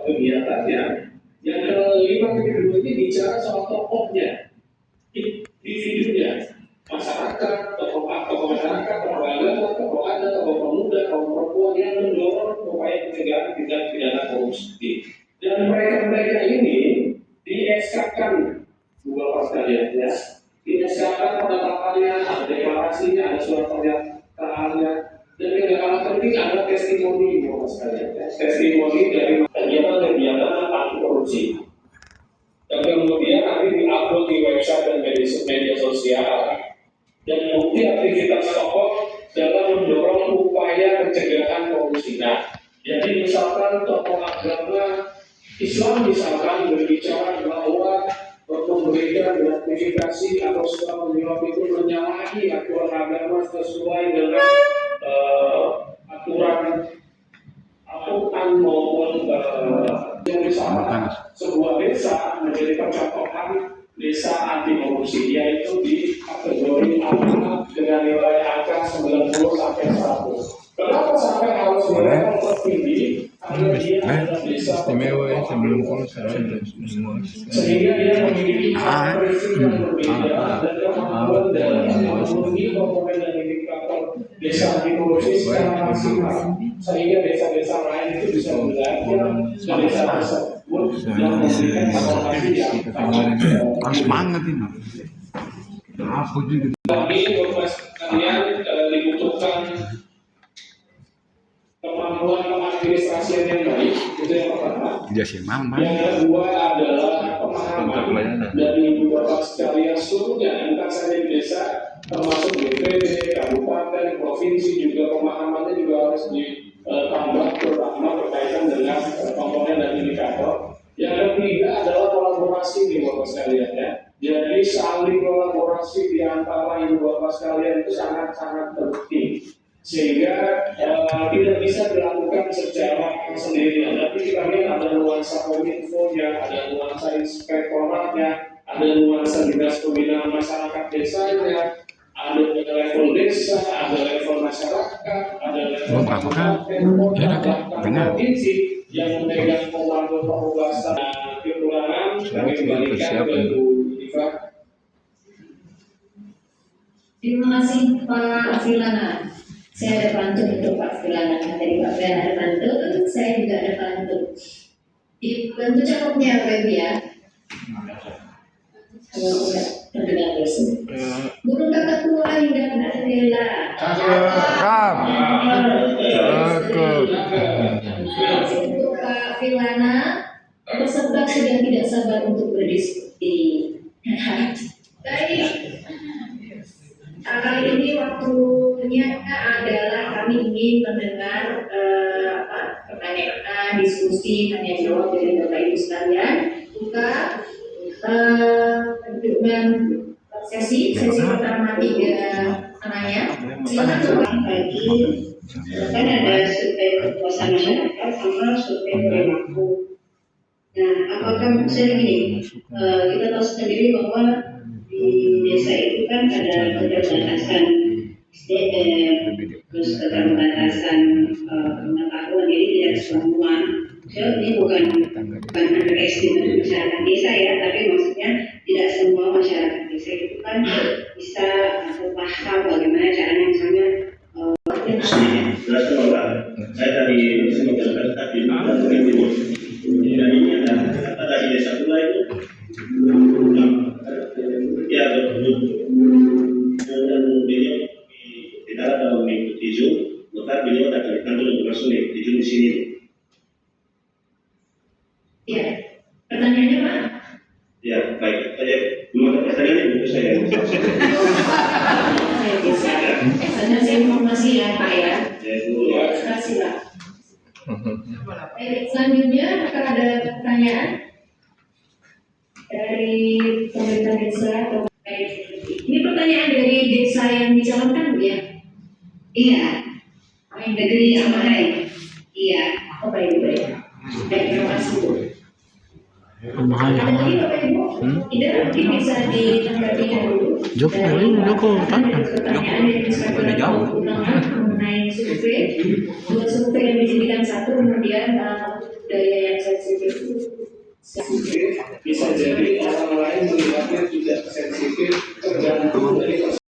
kegiatannya. Yang kelima kedua ini bicara soal tokohnya, individunya, masyarakat, tokoh masyarakat, tokoh agama, tokoh adat, tokoh pemuda, tokoh perempuan yang mendorong upaya pencegahan tindak pidana korupsi. Dan mereka ini dieskakan dua sekalian ya, dieskakan penetapannya, ada deklarasinya, ada surat pernyataannya, dan yang kalah penting ada testimoni sekalian, testimoni dari kegiatan-kegiatan anti korupsi. Dan kemudian nanti diupload di website dan media sosial. Dan bukti aktivitas tokoh dalam mendorong upaya pencegahan korupsi. Nah, jadi misalkan tokoh agama Islam misalkan berbicara bahwa memberikan gratifikasi atau sudah menyuap itu menyalahi aturan agama sesuai dengan aturan maupun yang misalkan sebuah desa menjadi percontohan desa anti korupsi, yaitu di kategori A dengan nilai angka 90 sampai 100. Kenapa sampai harus nilai tertinggi? Karena dia adalah desa istimewa ya 90 sehingga dia memiliki karakteristik yang berbeda dan kemampuan dalam memenuhi komponen dan indikator desa anti korupsi secara maksimal, sehingga desa-desa lain itu bisa belajar dari desa tersebut yang memberikan informasi yang harus banget ini. Aku juga. Tapi kalian dibutuhkan kemampuan pengadministrasian yang baik, itu yang pertama. Yang kedua adalah pemahaman dari ibu bapak sekalian seluruhnya, bukan saja di desa, termasuk BPD, kabupaten, provinsi juga pemahamannya juga harus ditambah, terutama berkaitan dengan komponen dan indikator. Yang ketiga adalah kolaborasi di bapak sekalian ya. Jadi saling kolaborasi di antara ibu bapak sekalian itu sangat-sangat penting, sehingga tidak bisa dilakukan secara sendirian. Tapi kita lihat ada nuansa kominfonya, ada nuansa inspektoratnya, ada nuansa dinas pembinaan masyarakat desanya, ada level desa, ada level masyarakat, ada level kabupaten, provinsi yang memegang komando penugasan kekurangan. Kami kembalikan ke Bu Iva. Terima kasih Pak Filana. Saya ada pantun untuk Pak Filana. Tadi Pak Filana ada pantun, saya juga ada pantun. Dibantu cakapnya Web ya. Kalau udah terdengar besok. Burung kakak tua hingga kena jendela. Cakep. Untuk Pak Filana, peserta sudah tidak sabar untuk berdiskusi. Baik. Kali ini waktunya adalah kami ingin mendengar pertanyaan, diskusi, tanya jawab dari Bapak Ibu sekalian. Buka dengan sesi pertama 3 penanya. Silakan coba bagi kan ada survei kepuasan masyarakat sama survei perilaku. Nah, apakah misalnya gini, kita tahu sendiri bahwa di desa itu kan ada keterbatasan SDM, terus keterbatasan pengetahuan, jadi tidak semua. Ini bukan underestimate masyarakat desa ya, tapi maksudnya tidak semua masyarakat desa itu kan bisa atau paham bagaimana caranya misalnya. Saya dari menjalankan tadi dan ini ada kata dari desa pula itu ya dan beliau di dalam mengikuti Zoom, maka beliau datang di kantor untuk langsung mengikuti Zoom di sini. Ya, pertanyaannya Pak? Ya, baik. Saya belum ada pertanyaan itu saya. Saya bisa informasi ya Pak ya. Ya, terima kasih Pak. Baik, selanjutnya apakah ada pertanyaan dari pemerintah desa atau ini pertanyaan dari desa yang dicalonkan Bu ya? Iya. Dari Amanai. Iya. Oh baik. Baik, terima kasih Bu. Ada lagi Bapak Ibu? Tidak mungkin bisa ditanggapinya dulu. Joko, tanya. Pertanyaan yang bisa mengenai survei. 2 survei yang dijadikan 1, kemudian daya yang sensitif sensitif, bisa jadi orang lain melihatnya tidak sensitif